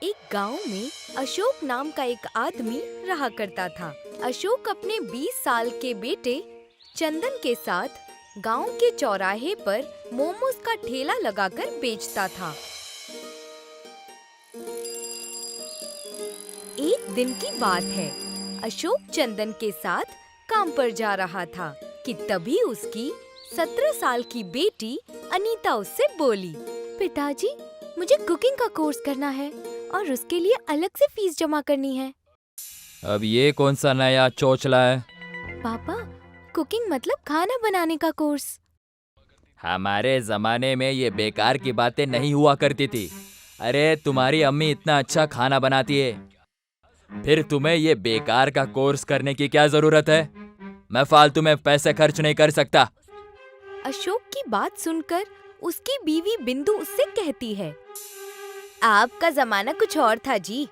एक गांव में अशोक नाम का एक आदमी रहा करता था। अशोक अपने 20 साल के बेटे चंदन के साथ गांव के चौराहे पर मोमोज का ठेला लगाकर बेचता था। एक दिन की बात है, अशोक चंदन के साथ काम पर जा रहा था कि तभी उसकी 17 साल की बेटी अनीता उससे बोली, पिताजी, मुझे कुकिंग का कोर्स करना है और उसके लिए अलग से फीस जमा करनी है। अब ये कौन सा नया चोचला है? पापा, कुकिंग मतलब खाना बनाने का कोर्स। हमारे जमाने में ये बेकार की बातें नहीं हुआ करती थी। अरे तुम्हारी अम्मी इतना अच्छा खाना बनाती है, फिर तुम्हें ये बेकार का कोर्स करने की क्या जरूरत है? मैं फालतू में पैसे खर्च नहीं कर सकता। अशोक की बात सुनकर उसकी बीवी बिंदु उससे कहती है, आपका जमाना कुछ और था जी,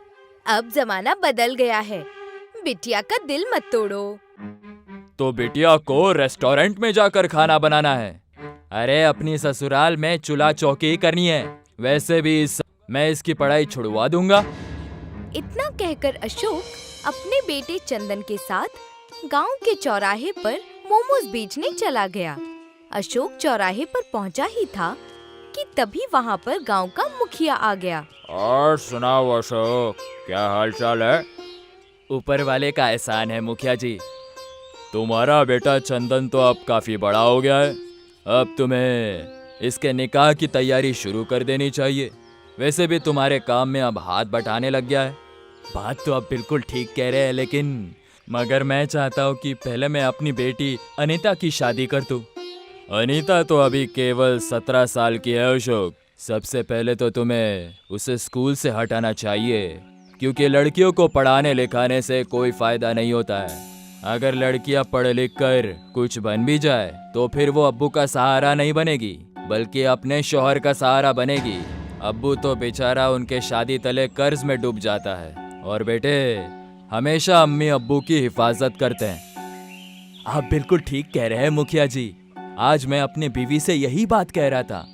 अब जमाना बदल गया है। बिटिया का दिल मत तोड़ो। तो बिटिया को रेस्टोरेंट में जाकर खाना बनाना है। अरे अपनी ससुराल में चूल्हा चौकी ही करनी है। वैसे भी मैं इसकी पढ़ाई छुड़वा दूंगा। इतना कहकर अशोक अपने बेटे चंदन के साथ गांव के चौराहे पर मोमोज बेचने चला गया। अशोक चौराहे पर पहुंचा ही था कि तभी वहां पर गांव का मुखिया आ गया। और सुनाओ अशोक, क्या हालचाल है? ऊपर वाले का एहसान है मुखिया जी। तुम्हारा बेटा चंदन तो अब काफी बड़ा हो गया है। अब तुम्हें इसके निकाह की तैयारी शुरू कर देनी चाहिए। वैसे भी तुम्हारे काम में अब हाथ बटाने लग गया है। बात तो अब बिल्कुल ठीक कह रहे हैं, लेकिन मगर मैं चाहता हूँ कि पहले मैं अपनी बेटी अनीता की शादी कर दूँ। अनीता तो अभी केवल 17 साल की है अशोक। सबसे पहले तो तुम्हें उसे स्कूल से हटाना चाहिए, क्योंकि लड़कियों को पढ़ाने लिखाने से कोई फायदा नहीं होता है। अगर लड़कियां पढ़ लिख कर कुछ बन भी जाए तो फिर वो अब्बू का सहारा नहीं बनेगी, बल्कि अपने शौहर का सहारा बनेगी। अब्बू तो बेचारा उनके शादी तले कर्ज में डूब जाता है, और बेटे हमेशा अम्मी अब्बू की हिफाजत करते हैं। आप बिल्कुल ठीक कह रहे हैं मुखिया जी। आज मैं अपनी बीवी से यही बात कह रहा था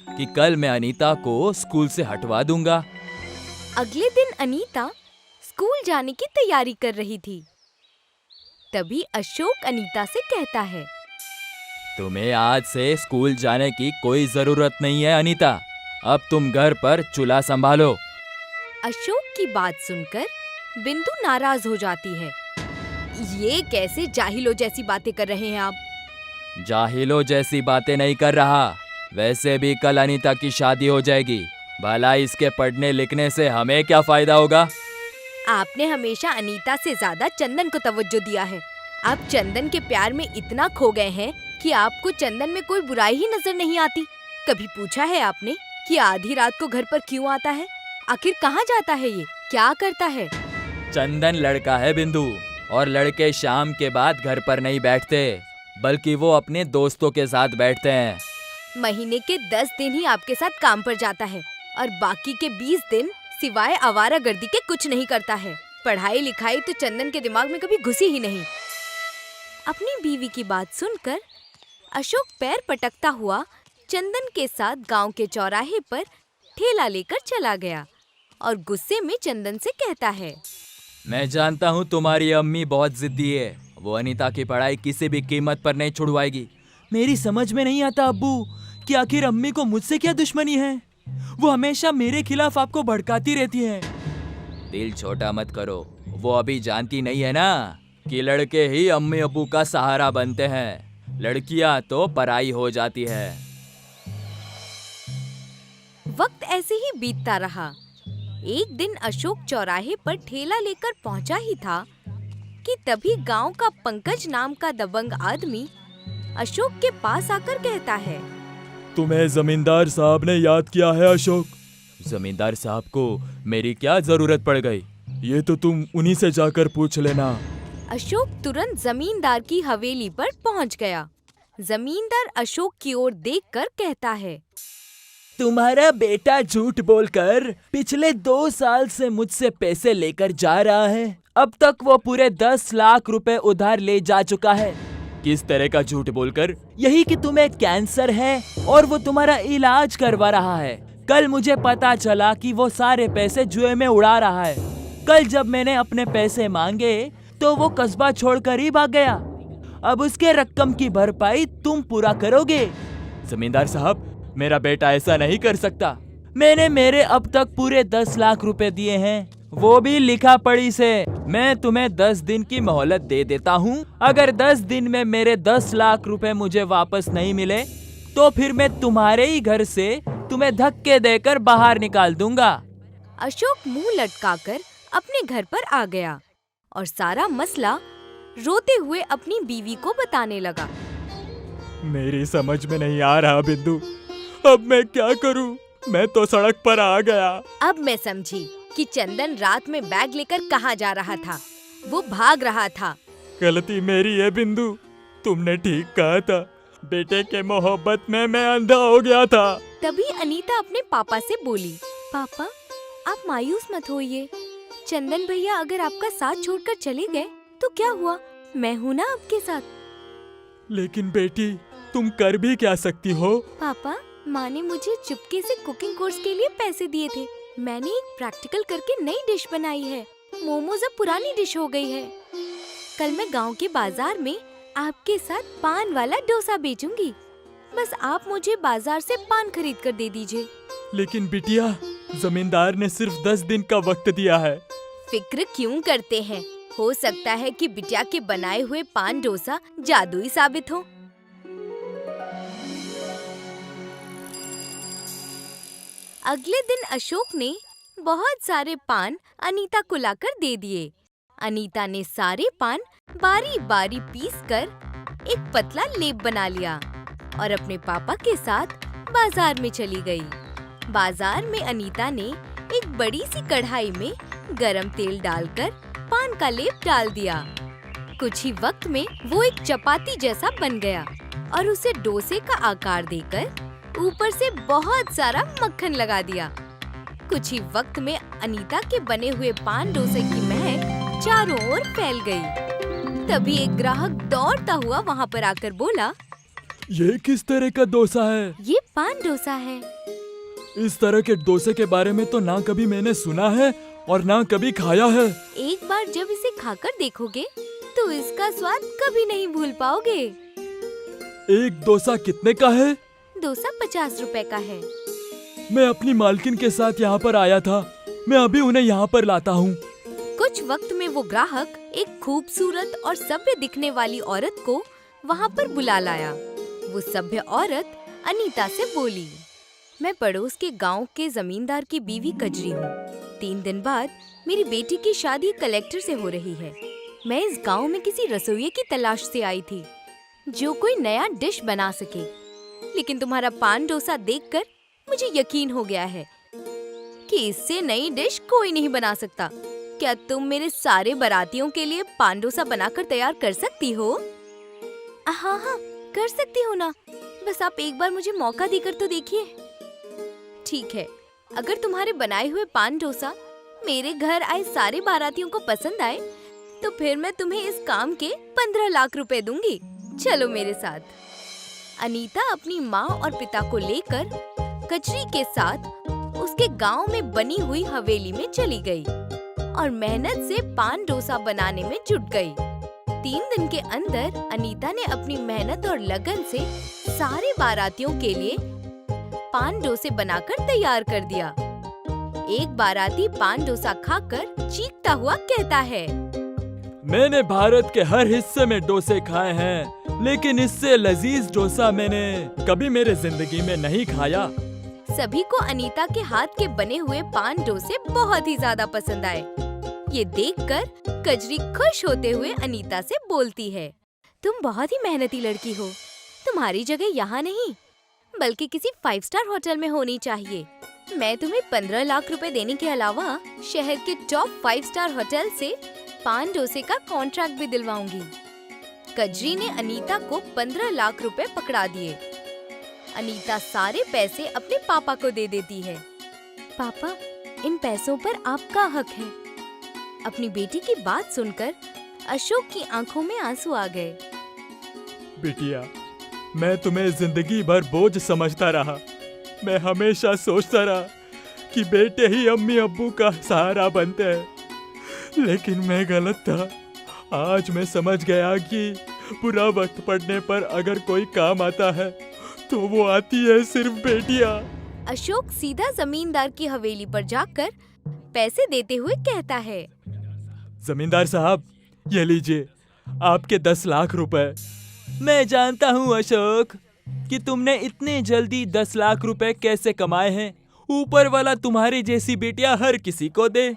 कि कल मैं अनीता को स्कूल से हटवा दूंगा। अगले दिन अनीता स्कूल जाने की तैयारी कर रही थी। तभी अशोक अनीता से कहता है, तुम्हें आज से स्कूल जाने की कोई जरूरत नहीं है अनीता। अब तुम घर पर चूल्हा संभालो। अशोक की बात सुनकर बिंदु नाराज हो जाती है। ये कैसे जाहिलों जैसी बातें कर रहे हैं आप? जाहिलों जैसी बातें नहीं कर रहा। वैसे भी कल अनीता की शादी हो जाएगी। भला इसके पढ़ने लिखने से हमें क्या फायदा होगा? आपने हमेशा अनीता से ज्यादा चंदन को तवज्जो दिया है। आप चंदन के प्यार में इतना खो गए हैं कि आपको चंदन में कोई बुराई ही नजर नहीं आती। कभी पूछा है आपने कि आधी रात को घर पर क्यों आता है? आखिर कहाँ जाता है ये? क्या करता है? चंदन लड़का है बिंदु, और लड़के शाम के बाद घर पर नहीं बैठते, बल्कि वो अपने दोस्तों के साथ बैठते हैं। महीने के 10 दिन ही आपके साथ काम पर जाता है और बाकी के 20 दिन सिवाय आवारागर्दी के कुछ नहीं करता है। पढ़ाई लिखाई तो चंदन के दिमाग में कभी घुसी ही नहीं। अपनी बीवी की बात सुनकर अशोक पैर पटकता हुआ चंदन के साथ गांव के चौराहे पर ठेला लेकर चला गया और गुस्से में चंदन से कहता है, मैं जानता हूँ तुम्हारी अम्मी बहुत जिद्दी है। वो अनीता की पढ़ाई किसी भी कीमत पर नहीं छुड़वाएगी। मेरी समझ में नहीं आता अब्बू कि आखिर अम्मी को मुझसे क्या दुश्मनी है। वो हमेशा मेरे खिलाफ आपको भड़काती रहती है। दिल छोटा मत करो। वो अभी जानती नहीं है ना कि लड़के ही अम्मी अब्बू का सहारा बनते हैं। लड़कियां तो पराई हो जाती है। वक्त ऐसे ही बीतता रहा। एक दिन अशोक चौराहे पर ठेला लेकर पहुंचा ही था कि तभी गांव का पंकज नाम का दबंग आदमी अशोक के पास आकर कहता है, तुम्हें जमींदार साहब ने याद किया है अशोक? जमींदार साहब को मेरी क्या जरूरत पड़ गई? ये तो तुम उन्हीं से जाकर पूछ लेना। अशोक तुरंत जमींदार की हवेली पर पहुंच गया। जमींदार अशोक की ओर देखकर कहता है, तुम्हारा बेटा झूठ बोलकर पिछले 2 साल से मुझसे पैसे लेकर जा रहा है। अब तक वो पूरे 10 लाख रुपए उधार ले जा चुका है। किस तरह का झूठ बोलकर? यही कि तुम्हें कैंसर है और वो तुम्हारा इलाज करवा रहा है। कल मुझे पता चला कि वो सारे पैसे जुए में उड़ा रहा है। कल जब मैंने अपने पैसे मांगे तो वो कस्बा छोड़कर ही भाग गया। अब उसके रकम की भरपाई तुम पूरा करोगे। जमींदार साहब, मेरा बेटा ऐसा नहीं कर सकता। मैंने मेरे अब तक पूरे 10 लाख रुपए दिए हैं, वो भी लिखा पढ़ी से। मैं तुम्हें 10 दिन की मोहलत दे देता हूँ। अगर 10 दिन में मेरे 10 लाख रुपए मुझे वापस नहीं मिले तो फिर मैं तुम्हारे ही घर से तुम्हें धक्के देकर बाहर निकाल दूंगा। अशोक मुंह लटकाकर अपने घर पर आ गया और सारा मसला रोते हुए अपनी बीवी को बताने लगा। मेरी समझ में नहीं आ रहा बिंदु, अब मैं क्या करूं? मैं तो सड़क पर आ गया। अब मैं समझी कि चंदन रात में बैग लेकर कहाँ जा रहा था। वो भाग रहा था। गलती मेरी है बिंदु, तुमने ठीक कहा था। बेटे के मोहब्बत में मैं अंधा हो गया था। तभी अनीता अपने पापा से बोली, पापा आप मायूस मत होइए। चंदन भैया अगर आपका साथ छोड़कर चले गए तो क्या हुआ, मैं हूँ ना आपके साथ। लेकिन बेटी, तुम कर भी क्या सकती हो? पापा, माँ ने मुझे चुपके से कुकिंग कोर्स के लिए पैसे दिए थे। मैंने एक प्रैक्टिकल करके नई डिश बनाई है। मोमोज अब पुरानी डिश हो गई है। कल मैं गांव के बाजार में आपके साथ पान वाला डोसा बेचूंगी। बस आप मुझे बाजार से पान खरीद कर दे दीजिए। लेकिन बिटिया, जमींदार ने सिर्फ 10 दिन का वक्त दिया है। फिक्र क्यों करते हैं? हो सकता है कि बिटिया के बनाए हुए पान डोसा जादुई साबित हो। अगले दिन अशोक ने बहुत सारे पान अनीता को लाकर दे दिए। अनीता ने सारे पान बारी बारी पीस कर एक पतला लेप बना लिया और अपने पापा के साथ बाजार में चली गई। बाजार में अनीता ने एक बड़ी सी कढ़ाई में गरम तेल डालकर पान का लेप डाल दिया। कुछ ही वक्त में वो एक चपाती जैसा बन गया और उसे डोसे का आकार देकर ऊपर से बहुत सारा मक्खन लगा दिया। कुछ ही वक्त में अनीता के बने हुए पान डोसे की महक चारों ओर फैल गई। तभी एक ग्राहक दौड़ता हुआ वहाँ पर आकर बोला, ये किस तरह का डोसा है? ये पान डोसा है। इस तरह के डोसे के बारे में तो ना कभी मैंने सुना है और ना कभी खाया है। एक बार जब इसे खाकर देखोगे तो इसका स्वाद कभी नहीं भूल पाओगे। एक डोसा कितने का है? डोसा 50 रुपए का है। मैं अपनी मालकिन के साथ यहाँ पर आया था, मैं अभी उन्हें यहाँ पर लाता हूँ। कुछ वक्त में वो ग्राहक एक खूबसूरत और सभ्य दिखने वाली औरत को वहाँ पर बुला लाया। वो सभ्य औरत अनीता से बोली, मैं पड़ोस के गांव के जमींदार की बीवी कजरी हूँ। 3 दिन बाद मेरी बेटी की शादी कलेक्टर से हो रही है। मैं इस गांव में किसी रसोइये की तलाश से आई थी जो कोई नया डिश बना सके। लेकिन तुम्हारा पान डोसा देखकर मुझे यकीन हो गया है कि इससे नई डिश कोई नहीं बना सकता। क्या तुम मेरे सारे बारातियों के लिए पान डोसा बनाकर तैयार कर सकती हो? हाँ हाँ, कर सकती हो ना। बस आप एक बार मुझे मौका देकर तो देखिए। ठीक है, अगर तुम्हारे बनाए हुए पान डोसा मेरे घर आए सारे बारातियों को पसंद आए तो फिर मैं तुम्हें इस काम के 15 लाख रुपए दूंगी। चलो मेरे साथ। अनीता अपनी माँ और पिता को लेकर कजरी के साथ उसके गांव में बनी हुई हवेली में चली गई और मेहनत से पान डोसा बनाने में जुट गई। 3 दिन के अंदर अनीता ने अपनी मेहनत और लगन से सारे बारातियों के लिए पान डोसे बनाकर तैयार कर दिया। एक बाराती पान डोसा खाकर चीखता हुआ कहता है, मैंने भारत के हर हिस्से में डोसे खाए हैं, लेकिन इससे लजीज डोसा मैंने कभी मेरे जिंदगी में नहीं खाया। सभी को अनीता के हाथ के बने हुए पान डोसे बहुत ही ज्यादा पसंद आए। ये देखकर कजरी खुश होते हुए अनीता से बोलती है, तुम बहुत ही मेहनती लड़की हो। तुम्हारी जगह यहाँ नहीं बल्कि किसी 5 स्टार होटल में होनी चाहिए। मैं तुम्हें 15 लाख रुपए देने के अलावा शहर के टॉप 5 स्टार होटल से पान डोसे का कॉन्ट्रैक्ट भी दिलवाऊंगी। कजरी ने अनीता को 15 लाख रुपए पकड़ा दिए। अनीता सारे पैसे अपने पापा को दे देती है। पापा, इन पैसों पर आपका हक है। अपनी बेटी की बात सुनकर अशोक की आंखों में आंसू आ गए। बिटिया, मैं तुम्हें जिंदगी भर बोझ समझता रहा, मैं हमेशा सोचता रहा कि बेटे ही अम्मी अब्बू का सहारा बनते हैं, लेकिन मैं गलत था। आज मैं समझ गया कि बुरा वक्त पड़ने पर अगर कोई काम आता है तो वो आती है सिर्फ बेटियां। अशोक सीधा जमींदार की हवेली पर जाकर पैसे देते हुए कहता है, जमींदार साहब, ये लीजिए आपके 10 लाख रुपए। मैं जानता हूँ अशोक कि तुमने इतने जल्दी 10 लाख रुपए कैसे कमाए हैं। ऊपर वाला तुम्हारी जैसी बेटियां हर किसी को दे।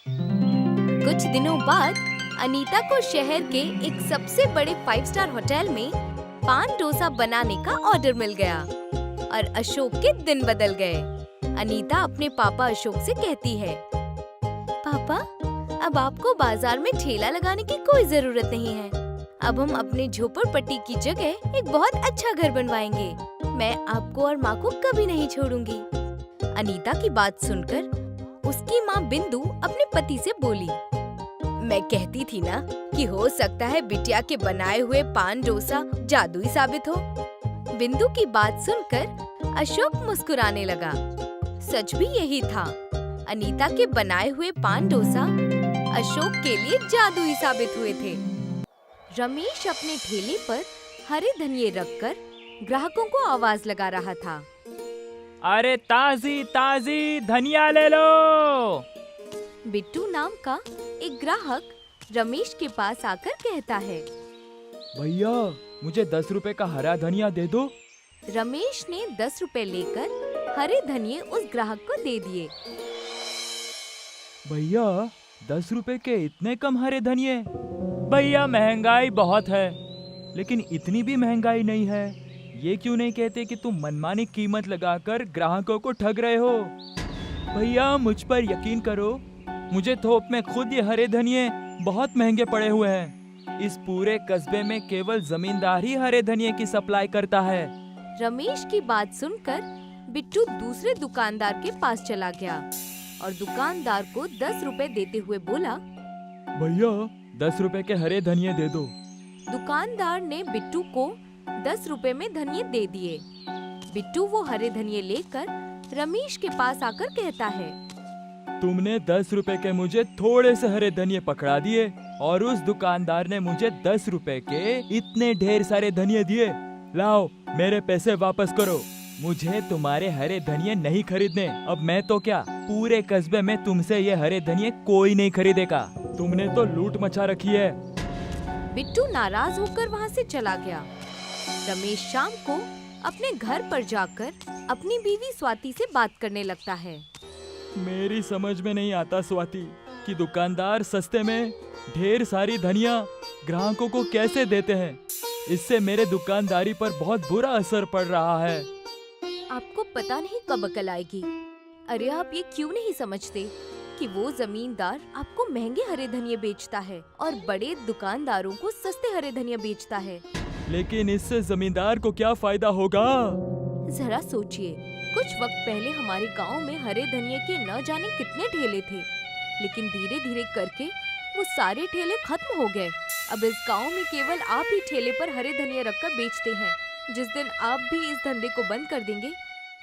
कुछ दिनों बाद अनीता को शहर के एक सबसे बड़े 5 स्टार होटल में पान डोसा बनाने का ऑर्डर मिल गया और अशोक के दिन बदल गए। अनीता अपने पापा अशोक से कहती है, पापा, अब आपको बाजार में ठेला लगाने की कोई जरूरत नहीं है। अब हम अपने झोपड़पट्टी की जगह एक बहुत अच्छा घर बनवाएंगे। मैं आपको और माँ को कभी नहीं छोड़ूंगी। अनीता की बात सुनकर उसकी माँ बिंदु अपने पति से बोली, मैं कहती थी ना कि हो सकता है बिटिया के बनाए हुए पान डोसा जादुई साबित हो। बिंदु की बात सुनकर अशोक मुस्कुराने लगा। सच भी यही था। अनीता के बनाए हुए पान डोसा अशोक के लिए जादुई साबित हुए थे। रमेश अपने ठेले पर हरे धनिये रखकर ग्राहकों को आवाज लगा रहा था, अरे ताजी ताजी धनिया ले लो। बिट्टू नाम का एक ग्राहक रमेश के पास आकर कहता है, भैया मुझे 10 रुपए का हरा धनिया दे दो। रमेश ने 10 रुपए लेकर हरे धनिये उस ग्राहक को दे दिए। भैया 10 रुपए के इतने कम हरे धनिये? भैया महंगाई बहुत है, लेकिन इतनी भी महंगाई नहीं है। ये क्यों नहीं कहते कि तुम मनमानी कीमत लगाकर ग्राहकों को ठग रहे हो? भैया मुझ पर यकीन करो, मुझे थोक में खुद ये हरे धनिये बहुत महंगे पड़े हुए हैं। इस पूरे कस्बे में केवल जमींदार ही हरे धनिये की सप्लाई करता है। रमेश की बात सुनकर बिट्टू दूसरे दुकानदार के पास चला गया और दुकानदार को 10 रुपए देते हुए बोला, भैया 10 रुपए के हरे धनिये दे दो। दुकानदार ने बिट्टू को 10 रुपए में धनिये दे दिए। बिट्टू वो हरे धनिये लेकर रमेश के पास आकर कहता है, तुमने 10 रुपए के मुझे थोड़े से हरे धनिये पकड़ा दिए और उस दुकानदार ने मुझे 10 रुपए के इतने ढेर सारे धनिये दिए। लाओ मेरे पैसे वापस करो। मुझे तुम्हारे हरे धनिये नहीं खरीदने। अब मैं तो क्या, पूरे कस्बे में तुमसे ये हरे धनिये कोई नहीं खरीदेगा। तुमने तो लूट मचा रखी है। बिट्टू नाराज होकर वहाँ से चला गया। रमेश शाम को अपने घर पर जाकर अपनी बीवी स्वाति से बात करने लगता है। मेरी समझ में नहीं आता स्वाति कि दुकानदार सस्ते में ढेर सारी धनिया ग्राहकों को कैसे देते हैं। इससे मेरे दुकानदारी पर बहुत बुरा असर पड़ रहा है। आपको पता नहीं कब अकल आएगी। अरे आप ये क्यों नहीं समझते कि वो जमींदार आपको महंगे हरे धनिये बेचता है और बड़े दुकानदारों को सस्ते हरे धनिये बेचता है। लेकिन इससे जमींदार को क्या फायदा होगा? जरा सोचिए, कुछ वक्त पहले हमारे गांव में हरे धनिये के न जाने कितने ठेले थे, लेकिन धीरे धीरे करके वो सारे ठेले खत्म हो गए। अब इस गांव में केवल आप ही ठेले पर हरे धनिये रखकर बेचते हैं। जिस दिन आप भी इस धंधे को बंद कर देंगे,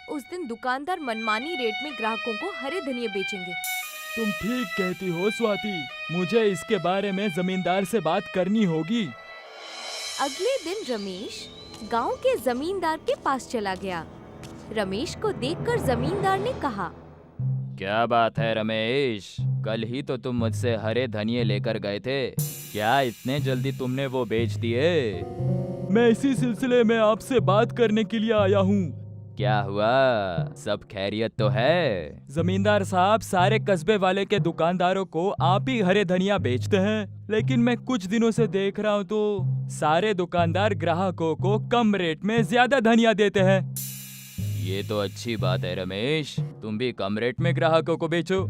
उस दिन दुकानदार मनमानी रेट में ग्राहकों को हरे धनिये बेचेंगे। तुम ठीक कहती हो स्वाति, मुझे इसके बारे में जमींदार से बात करनी होगी। अगले दिन रमेश गांव के जमींदार के पास चला गया। रमेश को देखकर जमींदार ने कहा, क्या बात है रमेश, कल ही तो तुम मुझसे हरे धनिये लेकर गए थे, क्या इतने जल्दी तुमने वो बेच दिए? मैं इसी सिलसिले में आपसे बात करने के लिए आया हूँ। क्या हुआ, सब खैरियत तो है? जमींदार साहब, सारे कस्बे वाले के दुकानदारों को आप ही हरे धनिया बेचते हैं, लेकिन मैं कुछ दिनों से देख रहा हूँ तो सारे दुकानदार ग्राहकों को कम रेट में ज्यादा धनिया देते हैं। ये तो अच्छी बात है रमेश, तुम भी कम रेट में ग्राहकों को बेचो।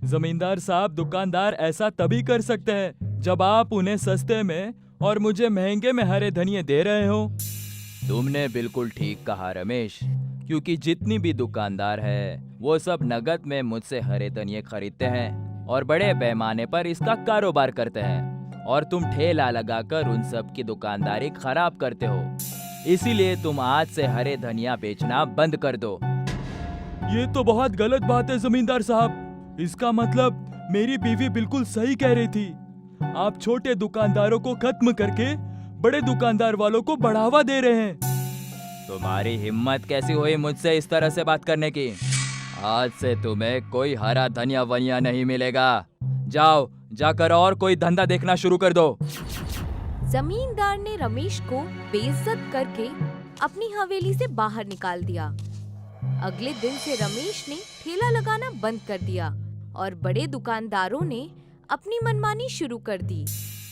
जमींदार साहब, दुकानदार ऐसा तभी कर सकते हैं जब आप उन्हें सस्ते में और मुझे महंगे में हरे धनिये दे रहे हो। तुमने बिल्कुल ठीक कहा रमेश, क्योंकि जितनी भी दुकानदार है वो सब नगद में मुझसे हरे धनिये खरीदते हैं और बड़े पैमाने पर इसका कारोबार करते हैं, और तुम ठेला लगाकर उन सब की दुकानदारी खराब करते हो। इसीलिए तुम आज से हरे धनिया बेचना बंद कर दो। ये तो बहुत गलत बात है जमींदार साहब। इसका मतलब मेरी बीवी बिल्कुल सही कह रही थी। आप छोटे दुकानदारों को खत्म करके बड़े दुकानदार वालों को बढ़ावा दे रहे हैं। तुम्हारी हिम्मत कैसी हुई मुझसे इस तरह से बात करने की? आज से तुम्हें कोई हरा धनिया वनिया नहीं मिलेगा। जाओ, जाकर और कोई धंधा देखना शुरू कर दो। जमींदार ने रमेश को बेइज्जत करके अपनी हवेली से बाहर निकाल दिया। अगले दिन से रमेश ने ठेला लगाना बंद कर दिया और बड़े दुकानदारों ने अपनी मनमानी शुरू कर दी।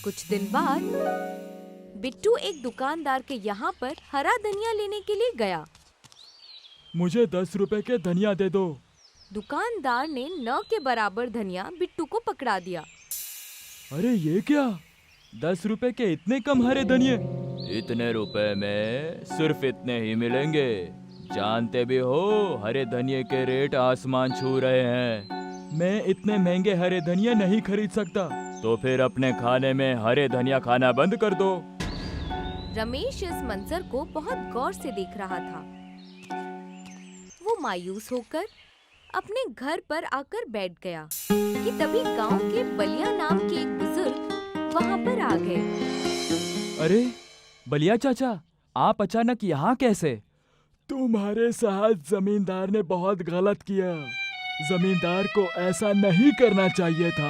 कुछ दिन बाद बिट्टू एक दुकानदार के यहाँ पर हरा धनिया लेने के लिए गया। मुझे 10 रुपए के धनिया दे दो। दुकानदार ने न के बराबर धनिया बिट्टू को पकड़ा दिया। अरे ये क्या? 10 रुपए के इतने कम हरे धनिये? इतने रुपए में सिर्फ इतने ही मिलेंगे। जानते भी हो हरे धनिये के रेट आसमान छू रहे हैं। मैं इतने महंगे हरे धनिया नहीं खरीद सकता। तो फिर अपने खाने में हरे धनिया खाना बंद कर दो। रमेश इस मंजर को बहुत गौर से देख रहा था। वो मायूस होकर अपने घर पर आकर बैठ गया कि तभी गांव के बलिया नाम के एक बुजुर्ग वहां पर आ गए। अरे बलिया चाचा, आप अचानक यहाँ कैसे? तुम्हारे साथ जमींदार ने बहुत गलत किया। जमींदार को ऐसा नहीं करना चाहिए था।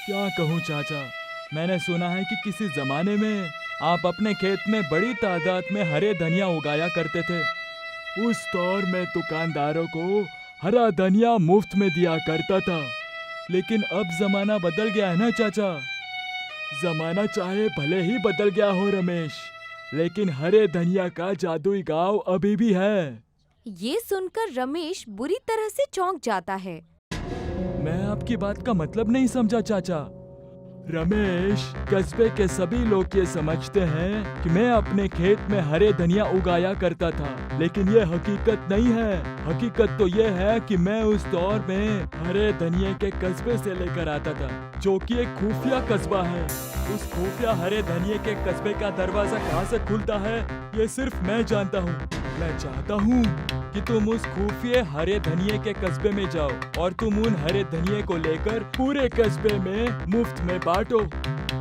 क्या कहूँ चाचा, मैंने सुना है कि किसी जमाने में आप अपने खेत में बड़ी तादाद में हरे धनिया उगाया करते थे। उस दौर में दुकानदारों को हरा धनिया मुफ्त में दिया करता था। लेकिन अब जमाना बदल गया है ना चाचा। जमाना चाहे भले ही बदल गया हो रमेश, लेकिन हरे धनिया का जादुई गांव अभी भी है। ये सुनकर रमेश बुरी तरह से चौंक जाता है। मैं आपकी बात का मतलब नहीं समझा चाचा। रमेश, कस्बे के सभी लोग ये समझते हैं कि मैं अपने खेत में हरे धनिया उगाया करता था, लेकिन ये हकीकत नहीं है। हकीकत तो ये है कि मैं उस दौर में हरे धनिये के कस्बे से लेकर आता था, जो कि एक खुफिया कस्बा है। उस खुफिया हरे धनिये के कस्बे का दरवाजा कहाँ से खुलता है, ये सिर्फ मैं जानता हूँ। मैं चाहता हूँ कि तुम उस खुफिया हरे धनिये के कस्बे में जाओ और तुम उन हरे धनिये को लेकर पूरे कस्बे में मुफ्त में बांटो,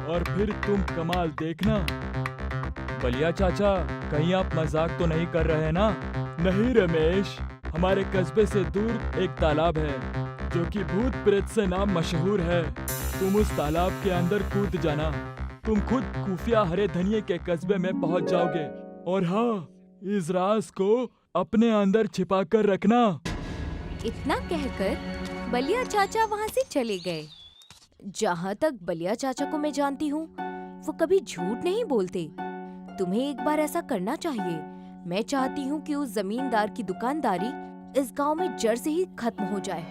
और फिर तुम कमाल देखना। बलिया चाचा, कहीं आप मजाक तो नहीं कर रहे ना? नहीं रमेश, हमारे कस्बे से दूर एक तालाब है जो कि भूत प्रेत से नाम मशहूर है। तुम उस तालाब के अंदर कूद जाना। तुम खुद खुफिया हरे धनिये के कस्बे में पहुंच जाओगे। और हाँ, इस राज को अपने अंदर छिपा कर रखना। इतना कहकर बलिया चाचा वहाँ से चले गए। जहाँ तक बलिया चाचा को मैं जानती हूँ, वो कभी झूठ नहीं बोलते। तुम्हें एक बार ऐसा करना चाहिए। मैं चाहती हूँ कि उस जमींदार की दुकानदारी इस गांव में जड़ से ही खत्म हो जाए।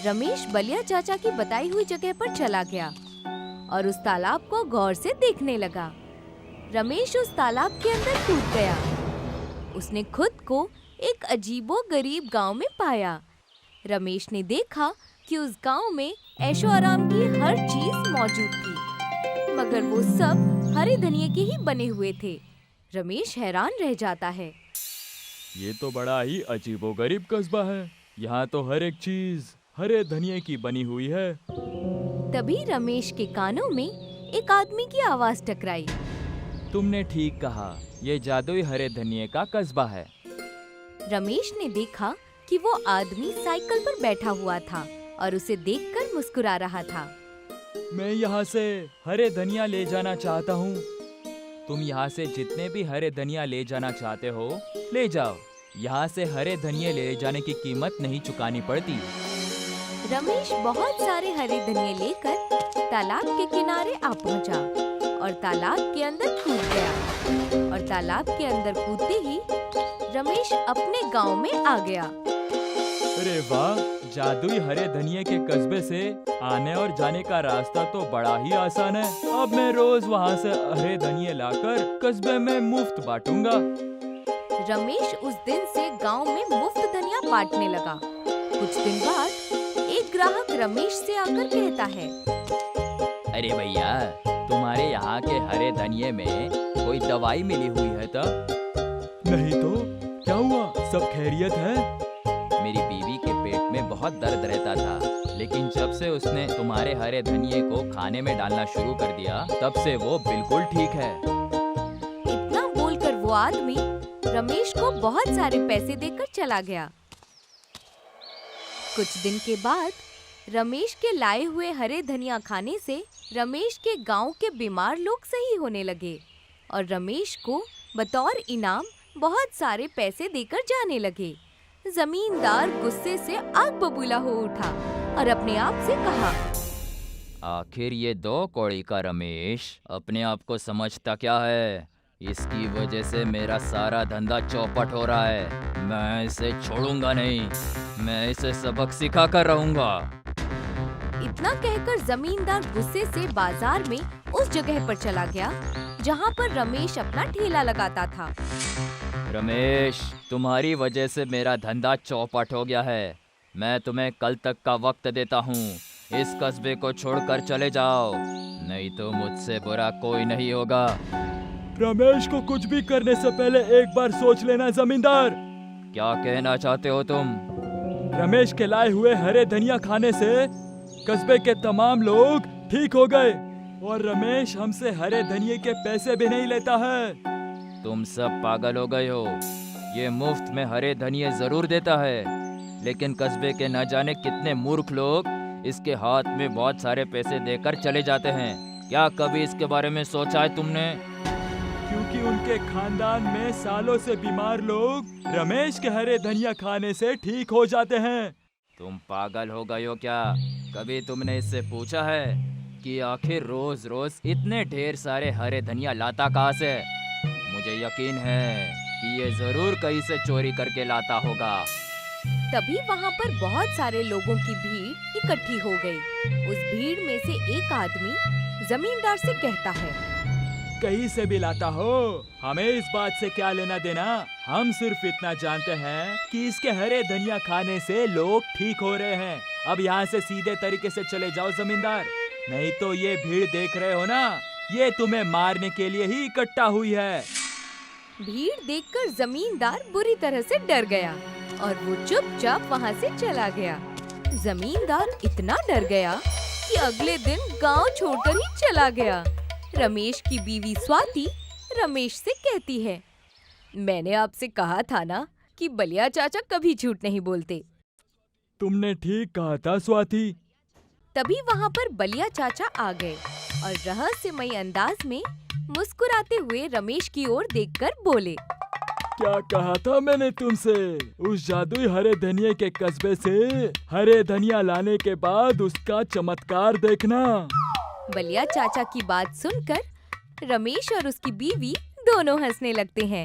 रमेश बलिया चाचा की बताई हुई जगह पर चला गया और उस तालाब को गौर से देखने लगा। रमेश उस तालाब के अंदर कूद गया। उसने खुद को एक अजीबो-गरीब गांव में पाया। रमेश ने देखा कि उस गांव में ऐशो आराम की हर चीज मौजूद थी, मगर वो सब हरे धनिये के ही बने हुए थे। रमेश हैरान रह जाता है। ये तो बड़ा ही अजीबो-गरीब कस्बा है। यहाँ तो हर एक चीज हरे धनिये की बनी हुई है। तभी रमेश के कानों में एक आदमी की आवाज टकराई। तुमने ठीक कहा, ये जादुई हरे धनिये का कस्बा है। रमेश ने देखा कि वो आदमी साइकिल पर बैठा हुआ था और उसे देखकर मुस्कुरा रहा था। मैं यहाँ से हरे धनिया ले जाना चाहता हूँ। तुम यहाँ से जितने भी हरे धनिया ले जाना चाहते हो, ले जाओ। यहाँ से हरे धनिये ले जाने की कीमत नहीं चुकानी पड़ती। रमेश बहुत सारे हरे धनिये लेकर तालाब के किनारे आ पहुँचा और तालाब के अंदर कूद गया। और तालाब के अंदर कूदते ही रमेश अपने गांव में आ गया। अरे वाह, जादुई हरे धनिये के कस्बे से आने और जाने का रास्ता तो बड़ा ही आसान है। अब मैं रोज वहाँ से हरे धनिये लाकर कस्बे में मुफ्त बांटूंगा। रमेश उस दिन से गांव में मुफ्त धनिया बांटने लगा। कुछ दिन बाद एक ग्राहक रमेश से आकर कहता है, अरे भैया, तुम्हारे यहाँ के हरे धनिये में कोई दवाई मिली हुई है तब? नहीं तो क्या हुआ, सब खैरियत है? मेरी बीवी के पेट में बहुत दर्द रहता था, लेकिन जब से उसने तुम्हारे हरे धनिये को खाने में डालना शुरू कर दिया, तब से वो बिल्कुल ठीक है। इतना बोलकर वो आदमी रमेश को बहुत सारे पैसे देकर चला गया। कुछ दिन के बाद रमेश के लाए हुए हरे धनिया खाने से रमेश के गांव के बीमार लोग सही होने लगे और रमेश को बतौर इनाम बहुत सारे पैसे देकर जाने लगे। जमींदार गुस्से से आग बबूला हो उठा और अपने आप से कहा, आखिर ये 2 कौड़ी का रमेश अपने आप को समझता क्या है? इसकी वजह से मेरा सारा धंधा चौपट हो रहा है। मैं इसे छोड़ूंगा नहीं, मैं इसे सबक सिखा कर रहूंगा। इतना कहकर जमींदार गुस्से से बाजार में उस जगह पर चला गया जहां पर रमेश अपना ठेला लगाता था। रमेश, तुम्हारी वजह से मेरा धंधा चौपट हो गया है। मैं तुम्हें कल तक का वक्त देता हूँ। इस कस्बे को छोड़कर चले जाओ, नहीं तो मुझसे बुरा कोई नहीं होगा। रमेश को कुछ भी करने से पहले एक बार सोच लेना जमींदार। क्या कहना चाहते हो तुम? रमेश के लाए हुए हरे धनिया खाने से कस्बे के तमाम लोग ठीक हो गए और रमेश हमसे हरे धनिये के पैसे भी नहीं लेता है। तुम सब पागल हो गए हो। ये मुफ्त में हरे धनिये जरूर देता है, लेकिन कस्बे के न जाने कितने मूर्ख लोग इसके हाथ में बहुत सारे पैसे देकर चले जाते हैं। क्या कभी इसके बारे में सोचा है तुमने? क्योंकि उनके खानदान में सालों से बीमार लोग रमेश के हरे धनिया खाने से ठीक हो जाते हैं। तुम पागल हो गए हो क्या? कभी तुमने इससे पूछा है कि आखिर रोज रोज इतने ढेर सारे हरे धनिया लाता कहाँ से? मुझे यकीन है कि ये जरूर कहीं से चोरी करके लाता होगा। तभी वहाँ पर बहुत सारे लोगों की भीड़ इकट्ठी हो गई। उस भीड़ में से एक आदमी जमींदार से कहता है, कहीं से भी लाता हो, हमें इस बात से क्या लेना देना। हम सिर्फ इतना जानते हैं कि इसके हरे धनिया खाने से लोग ठीक हो रहे हैं। अब यहाँ से सीधे तरीके से चले जाओ जमींदार, नहीं तो ये भीड़ देख रहे हो ना, ये तुम्हें मारने के लिए ही इकट्ठा हुई है। भीड़ देखकर जमींदार बुरी तरह से डर गया और वो चुपचाप वहाँ से चला गया। जमींदार इतना डर गया कि अगले दिन गांव छोड़कर ही चला गया। रमेश की बीवी स्वाति रमेश से कहती है, मैंने आपसे कहा था ना कि बलिया चाचा कभी झूठ नहीं बोलते। तुमने ठीक कहा था स्वाति। तभी वहाँ पर बलिया चाचा आ गए और रहस्यमयी अंदाज में मुस्कुराते हुए रमेश की ओर देखकर बोले, क्या कहा था मैंने तुमसे? उस जादुई हरे धनिये के कस्बे से हरे धनिया लाने के बाद उसका चमत्कार देखना। बलिया चाचा की बात सुनकर रमेश और उसकी बीवी दोनों हंसने लगते हैं।